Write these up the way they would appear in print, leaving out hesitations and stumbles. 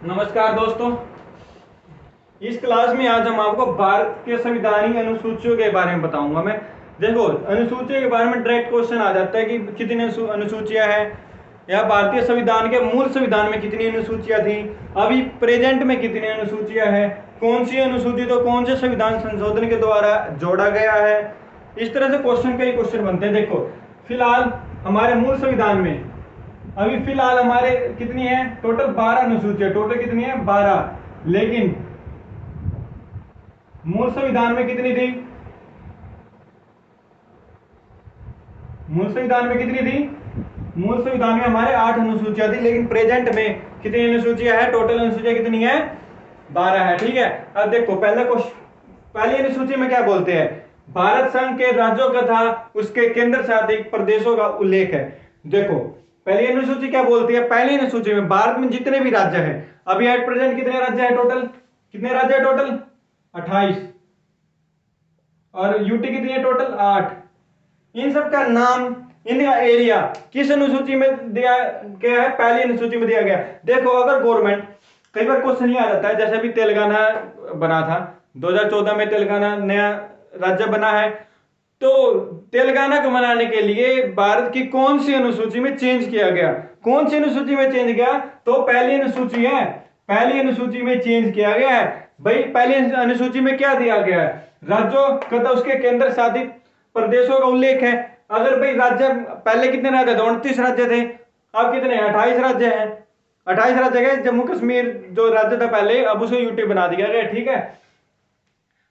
नमस्कार दोस्तों। इस क्लास में आज हम आपको भारत के संविधानिक अनुसूचियों के बारे में बताऊंगा मैं। देखो, अनुसूचियों के बारे में डायरेक्ट क्वेश्चन आ जाता है कि कितनी अनुसूचियां हैं, या भारतीय संविधान के मूल संविधान में कितनी अनुसूचियां थी, अभी प्रेजेंट में कितनी अनुसूचियां हैं, कौन सी अनुसूची तो कौन से संविधान संशोधन के द्वारा जोड़ा गया है। इस तरह से कई क्वेश्चन बनते हैं। देखो, फिलहाल हमारे मूल संविधान में अभी फिलहाल हमारे कितनी है, टोटल 12 अनुसूचियां। टोटल कितनी है, 12। लेकिन मूल संविधान में कितनी थी, मूल संविधान में कितनी थी, मूल संविधान में हमारे 8 अनुसूचियां थी। लेकिन प्रेजेंट में कितनी अनुसूचियां है, टोटल अनुसूचियां कितनी है, 12 है। ठीक है। अब देखो, पहली अनुसूची में क्या बोलते हैं, भारत संघ के राज्यों का था उसके केंद्र शासित प्रदेशों का उल्लेख है। देखो, पहली अनुसूची क्या बोलती है, पहली अनुसूची में भारत में जितने भी राज्य हैं, अभी एट प्रेजेंट कितने राज्य हैं टोटल, कितने राज्य हैं टोटल, 28। और यूटी कितनी है टोटल, 8। इन सब का नाम, इनका एरिया किस अनुसूची में दिया गया है, पहली अनुसूची में दिया गया। देखो, अगर गवर्नमेंट, कई बार क्वेश्चन ये आ जाता है, जैसे अभी तेलंगाना बना था 2014 में, तेलंगाना नया राज्य बना है, तो तेलंगाना को बनाने के लिए भारत की कौन सी अनुसूची में चेंज किया गया, कौन सी अनुसूची में चेंज किया, तो पहली अनुसूची है, पहली अनुसूची में चेंज किया गया है। भाई, पहली अनुसूची में क्या दिया गया है, राज्यों तथा उसके केंद्र शासित प्रदेशों का उल्लेख है। अगर भाई राज्य, पहले कितने राज्य थे, 29 राज्य थे, अब कितने, 28 राज्य हैं। 28 राज्य गए, जम्मू कश्मीर जो राज्य था पहले, अब उसे यूटी बना दिया गया। ठीक है।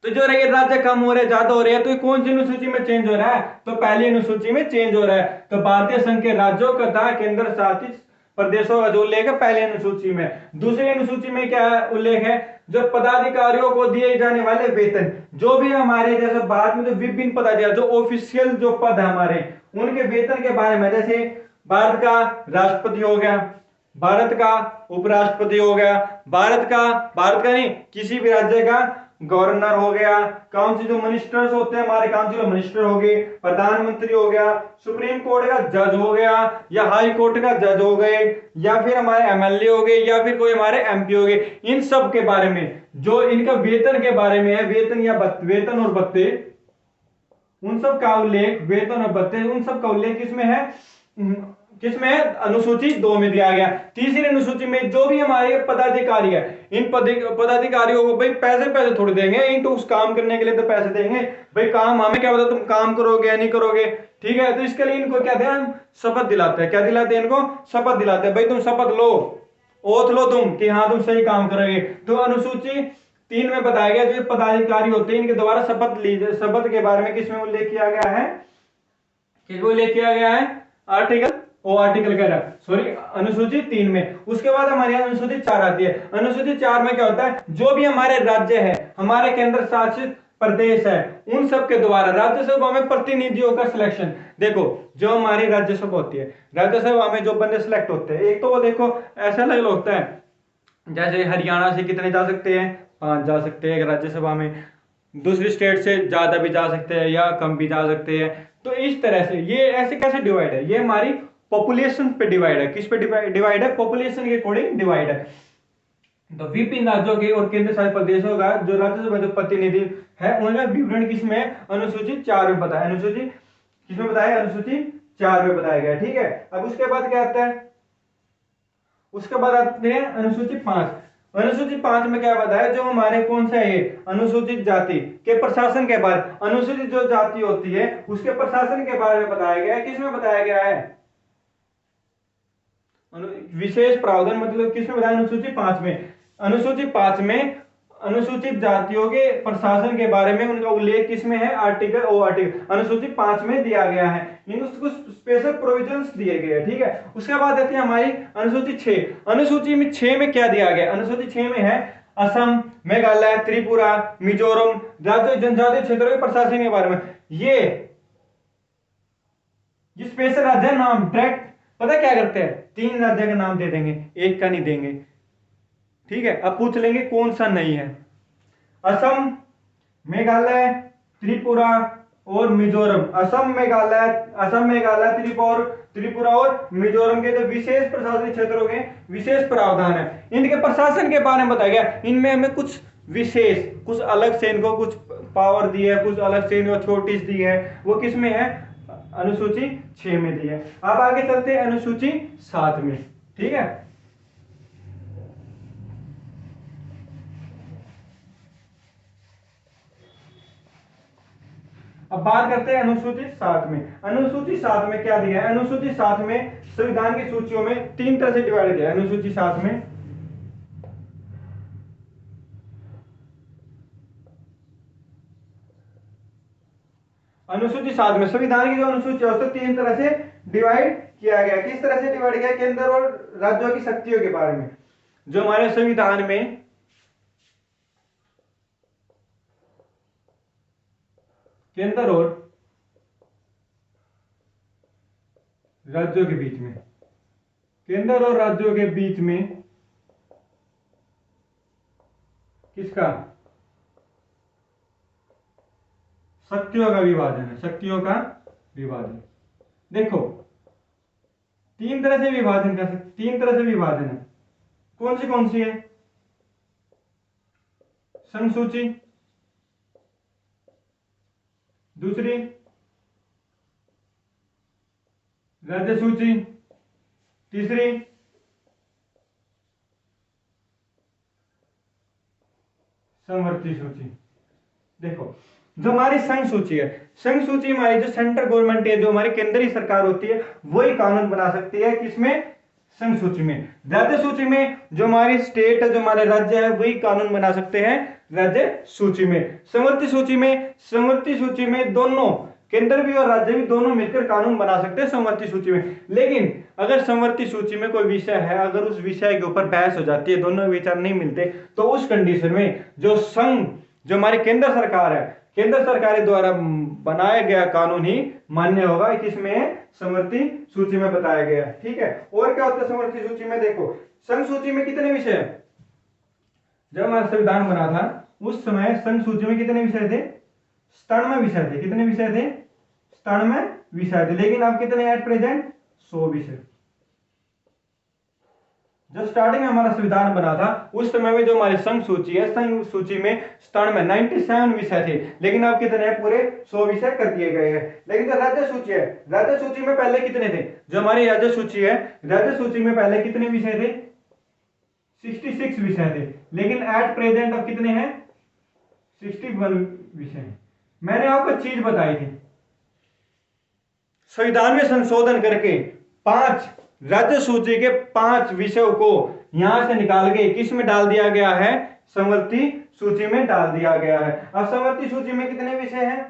तो जो रहे राज्य कम हो रहे, ज्यादा हो रहे हैं, तो कौन सी अनुसूची में चेंज हो रहा है, तो पहली अनुसूची में चेंज हो रहा है। तो भारतीय संघ के राज्यों का था केंद्र शासित प्रदेशों का जो उल्लेख है पहली अनुसूची में। दूसरी अनुसूची में क्या उल्लेख है, जो पदाधिकारियों को दिए जाने वाले वेतन, जो भी हमारे जैसे भारत में जो विभिन्न पदाधिकारी, जो ऑफिशियल जो पद है हमारे, उनके वेतन के बारे में, जैसे भारत का राष्ट्रपति हो गया, भारत का उपराष्ट्रपति हो गया, भारत का नहीं, किसी भी राज्य का गवर्नर हो गया, काउंसिल जो मिनिस्टर्स होते हैं हमारे, काउंसिल मिनिस्टर हो गए, प्रधानमंत्री हो गया, सुप्रीम कोर्ट का जज हो गया, या हाई कोर्ट का जज हो गए, या फिर हमारे एमएलए हो गए, या फिर कोई हमारे एमपी हो गए, इन सब के बारे में, जो इनका वेतन के बारे में है, वेतन या वेतन और भत्ते, उन सब का उल्लेख, वेतन और भत्ते, उन सब का उल्लेख किसमें है, किसमें है, अनुसूची 2 में दिया गया। तीसरी अनुसूची में जो भी हमारे पदाधिकारी है, इन पदाधिकारियों को भाई पैसे थोड़ी देंगे, इन तो उस काम करने के लिए तो पैसे देंगे। भाई काम हमें क्या पता तुम काम करोगे या नहीं करोगे। ठीक है। तो इसके लिए इनको क्या दें, शपथ दिलाते हैं। क्या दिलाते हैं इनको, शपथ दिलाते हैं। भाई तुम शपथ लो, ओथ लो तुम कि हाँ तुम सही काम करोगे। तो अनुसूची 3 में बताया गया, जो पदाधिकारी होते हैं इनके द्वारा शपथ ली, शपथ के बारे में किसमें उल्लेख किया गया है, किसमें उल्लेख किया गया है, आर्टिकल कह रहा है, सॉरी, अनुसूची 3 में। उसके बाद हमारे यहाँ अनुसूची 4 आती है। अनुसूची 4 में क्या होता है, जो भी हमारे राज्य है, हमारे केंद्र शासित प्रदेश है, उन सब के द्वारा राज्यसभा में प्रतिनिधियों का सिलेक्शन। देखो, जो हमारी राज्यसभा होती है, राज्यसभा में जो बंदे सिलेक्ट होते हैं, एक तो वो देखो ऐसा अलग होता है, जैसे हरियाणा से कितने जा सकते हैं, 5 जा सकते हैं राज्यसभा में, दूसरी स्टेट से ज्यादा भी जा सकते हैं या कम भी जा सकते हैं। तो इस तरह से ये ऐसे कैसे डिवाइड है, ये हमारी पॉपुलेशन पे डिवाइड है। किस पे डिवाइड है, पॉपुलेशन के अकॉर्डिंग डिवाइड है। तो विभिन्न राज्यों के और केंद्र शासित प्रदेशों का जो राज्यसभा जो प्रतिनिधि है, उनका विवरण किसमें, अनुसूची 4 में बताया। अनुसूची किसमें बताया, अनुसूची 4 में बताया गया। ठीक है। अब उसके बाद क्या आता है, उसके बाद आते हैं अनुसूची 5। अनुसूची 5 में क्या बताया, जो हमारे कौन सा है, अनुसूचित जाति के प्रशासन के बारे, अनुसूचित जो जाति होती है उसके प्रशासन के बारे में बताया गया है। किसमें बताया गया है, विशेष प्रावधान, मतलब किसमें बताया, अनुसूची 5 में। अनुसूची 5 में अनुसूचित जातियों के प्रशासन के बारे में उनका उल्लेख किसमें है, आर्टिकल अनुसूची 5 में दिया गया है। इनको कुछ स्पेशल प्रोविजंस दिए गए हैं। ठीक है। उसके बाद आती है हमारी अनुसूची 6। अनुसूची में 6 में क्या दिया गया, अनुसूची 6 में है असम, मेघालय, त्रिपुरा, मिजोरम राज्य जनजातीय क्षेत्रों के प्रशासन के बारे में। ये स्पेशल राज्य नाम डायरेक्ट पता क्या करते हैं, 3 राज्य का नाम दे देंगे, एक का नहीं देंगे। ठीक है। अब पूछ लेंगे कौन सा नहीं है, असम, मेघालय, त्रिपुरा और मिजोरम, असम मेघालय त्रिपुरा और मिजोरम के जो विशेष प्रशासनिक क्षेत्रों के विशेष प्रावधान है, इनके प्रशासन के बारे में बताया गया। इनमें हमें कुछ विशेष, कुछ अलग से इनको कुछ पावर दी है, कुछ अलग से इनको छूट दी है, वो किस में है? अनुसूची 6 में दी है। अब आगे चलते हैं अनुसूची 7 में। ठीक है, अब बात करते हैं अनुसूची 7 में। अनुसूची 7 में क्या दिया है? अनुसूची 7 में संविधान की सूचियों में 3 तरह से डिवाइड किया है। अनुसूची 7 में संविधान की जो अनुसूची है उसको 3 तरह से डिवाइड किया गया। किस तरह से डिवाइड किया? केंद्र और राज्यों की शक्तियों के बारे में। जो हमारे संविधान में केंद्र और राज्यों के बीच में, केंद्र और राज्यों के बीच में किसका? शक्तियों का विभाजन है, शक्तियों का विभाजन। देखो 3 तरह से विभाजन कर सकते, 3 तरह से विभाजन है। कौन सी है? संसूची, दूसरी राज्य सूची, तीसरी समवर्ती सूची। देखो जो हमारी संघ सूची है, संघ सूची हमारी जो सेंट्रल गवर्नमेंट है, जो हमारी केंद्रीय सरकार होती है, वही कानून बना सकती है। किसमें? संघ सूची में। राज्य सूची में जो हमारी स्टेट है, जो हमारे राज्य है, वही कानून बना सकते हैं राज्य सूची में। समवर्ती सूची में दोनों, केंद्र भी और राज्य भी दोनों मिलकर कानून बना सकते हैं समवर्ती सूची में। लेकिन अगर समवर्ती सूची में कोई विषय है, अगर उस विषय के ऊपर बहस हो जाती है, दोनों विचार नहीं मिलते, तो उस कंडीशन में जो संघ, जो हमारी केंद्र सरकार है, केंद्र सरकार द्वारा बनाया गया कानून ही मान्य होगा। किसमें? समवर्ती सूची में बताया गया। ठीक है, और क्या होता है समवर्ती सूची में? देखो संघ सूची में कितने विषय है? जब हमारा संविधान बना था उस समय संघ सूची में कितने विषय थे? 97 विषय थे। कितने विषय थे? 97 विषय थे। लेकिन अब कितने एट प्रेजेंट? 100 विषय। जब स्टार्टिंग में हमारा संविधान बना था उस समय में जो हमारी संघ सूची है, संघ सूची में 97 विषय थे, लेकिन अब कितने हैं? पूरे 100 विषय कर दिए गए हैं। लेकिन जो राज्य सूची है, राज्य सूची में पहले कितने थे? जो हमारी राज्य सूची है, राज्य सूची में पहले कितने विषय थे? 66 विषय थे। लेकिन एट प्रेजेंट अब कितने हैं? 61 विषय। मैंने आपको चीज बताई थी, संविधान में संशोधन करके 5 राज्य सूची के 5 विषयों को यहां से निकाल के किस में डाल दिया गया है? समवर्ती सूची में डाल दिया गया है। अब समवर्ती सूची में कितने विषय हैं?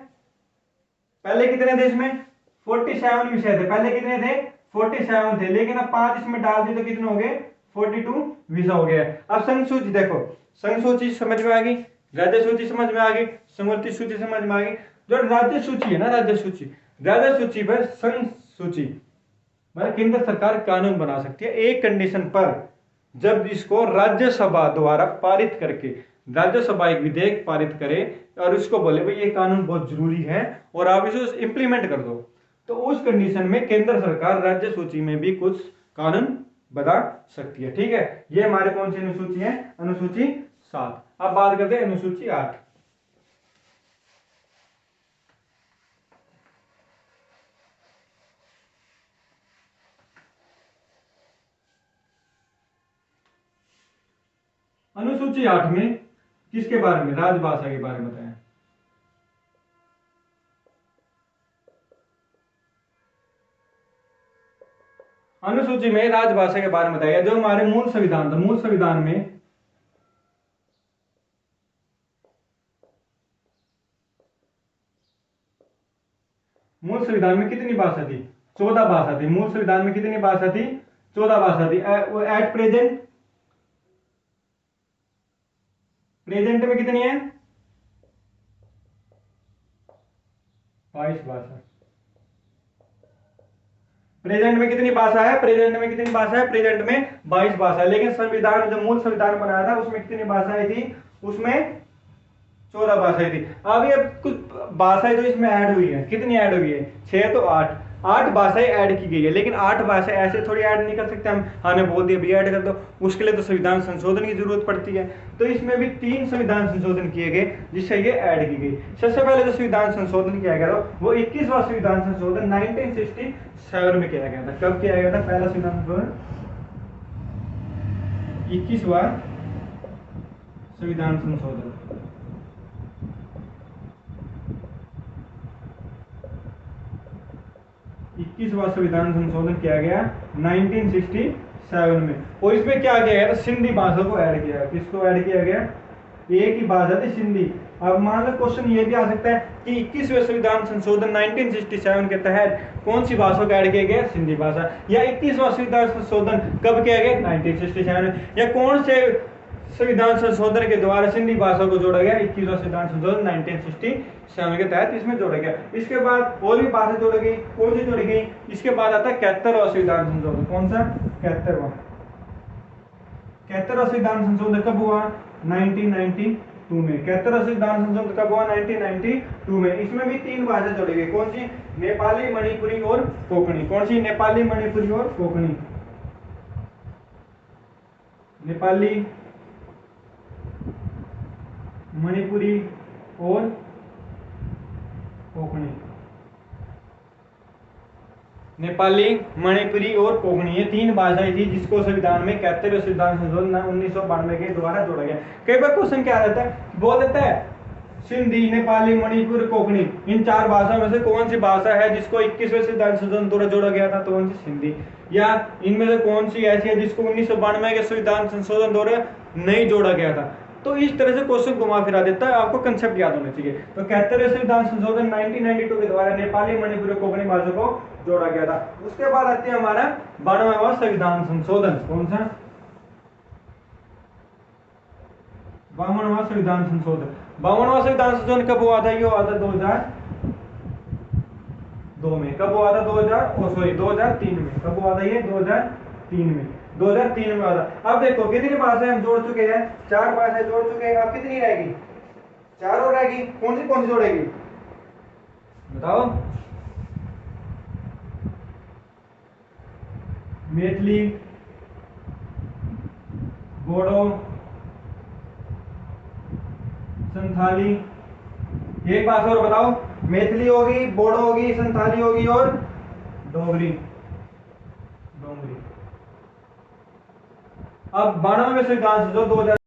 पहले कितने थे इसमें? 47 विषय थे। पहले कितने थे? 47 थे। लेकिन अब 5 इसमें डाल दिए तो कितने हो गए? 42 विषय हो गए। अब संघ सूची देखो, संघ सूची समझ में आ गई, राज्य सूची समझ में आ गई, समवर्ती सूची समझ में आ गई। जो राज्य सूची है ना, राज्य सूची पर संघ सूची मतलब केंद्र सरकार कानून बना सकती है एक कंडीशन पर, जब इसको राज्यसभा द्वारा पारित करके, राज्यसभा एक विधेयक पारित करे और उसको बोले भाई ये कानून बहुत जरूरी है और आप इसे इंप्लीमेंट कर दो, तो उस कंडीशन में केंद्र सरकार राज्य सूची में भी कुछ कानून बना सकती है। ठीक है, ये हमारे कौन सी अनुसूची है? अनुसूची 7। अब बात करते हैं अनुसूची 8। अनुसूची 8 में किसके बारे में? राजभाषा के बारे में बताया। अनुसूची में राजभाषा के बारे में बताया जो हमारे मूल संविधान था, मूल संविधान में कितनी भाषा थी? 14 भाषा थी। मूल संविधान में कितनी भाषा थी? 14 भाषा थी। एट प्रेजेंट में कितनी है? 22 भाषा। प्रेजेंट में कितनी भाषा है? प्रेजेंट में 22 भाषा। लेकिन संविधान, जो मूल संविधान बनाया था उसमें कितनी भाषाएं थी? उसमें 14 भाषाएं थी। अब ये कुछ भाषाएं तो इसमें ऐड हुई है, कितनी ऐड हुई है? 6 तो 8, 8 भाषाएं ऐड की गई है। लेकिन 8 भाषाएं ऐसे थोड़ी ऐड नहीं कर सकते हम, हमें बोल दिया भी ऐड कर दो, उसके लिए तो संविधान संशोधन की जरूरत पड़ती है। तो इसमें भी 3 संविधान संशोधन किए गए जिससे ये ऐड की गई। सबसे पहले जो संविधान संशोधन किया गया था वो 21वां संविधान संशोधन 1967 में किया गया था। कब किया गया था पहला संविधान संशोधन? 21वां संविधान संशोधन 21वां संविधान संशोधन किया गया 1967 में। और इसमें क्या किया गया था? सिंधी भाषा को ऐड किया गया। किसको ऐड किया गया? एक ही भाषा थी सिंधी। अब मान लो क्वेश्चन ये भी आ सकता है कि 21वें संविधान संशोधन 1967 के तहत कौन सी भाषा को ऐड किया गया? सिंधी भाषा। या 21वां संविधान संशोधन कब किया गया? 1967 में। या कौन से संविधान संशोधन के द्वारा सिंधी भाषा को जोड़ा गया? 21वां संविधान संशोधन 1967 के तहत इसमें जोड़ा गया। इसके बाद और भी भाषा जोड़ी गई। कौन सी जोड़ी गई? इसके बाद आता है 71वां संविधान संशोधन। कौन सा? 71वां। 71वां संविधान संशोधन कब हुआ? 1992 में। 71वां संविधान संशोधन कब हुआ? 1992 में। इसमें भी 3 भाषा जोड़ी गई। कौन सी? नेपाली, मणिपुरी और कोंकणी। कौन सी? नेपाली, मणिपुरी और कोंकणी। नेपाली, मणिपुरी और कोंकणी। नेपाली, मणिपुरी और कोंकणी, ये 3 भाषाएं थी जिसको संविधान में 71वें संविधान संशोधन 1992 के द्वारा जोड़ा गया। कई बार क्वेश्चन क्या रहता है, बोल देता है सिंधी, नेपाली, मणिपुर, कोंकणी, इन 4 भाषाओं में से कौन सी भाषा है जिसको 21वें संविधान संशोधन द्वारा जोड़ा गया था? तो कौन सी? सिंधी। या इनमें से कौन सी ऐसी है जिसको 1992 के संविधान संशोधन द्वारा नहीं जोड़ा गया था? तो इस तरह से क्वेश्चन घुमा फिरा देता है, आपको कंसेप्ट याद होना चाहिए। तो 71वें संविधान संशोधन 1992 के द्वारा नेपाली, मणिपुरी, कोंकणी भाषा को जोड़ा गया था। उसके बाद आते हैं हमारा 92वां संविधान संशोधन। कौन सा? 52वां संविधान संशोधन। 52वां संविधान संशोधन कब हुआ था? ये हुआ था 2002 में। कब हुआ था? 2003 में। कब हुआ था ये? 2003 में। 2003 में हुआ था। अब देखो कितनी भाषाएं हम जोड़ चुके हैं? 4 भाषाएं जोड़ चुके हैं। अब कितनी रहेगी? 4 और रहेगी। कौन सी जोड़ेगी बताओ? मैथिली, बोडो, संथाली। एक भाषा और बताओ। मैथिली होगी, बोडो होगी, संथाली होगी और डोगरी। अब 92वें संविधान संशोधन 2000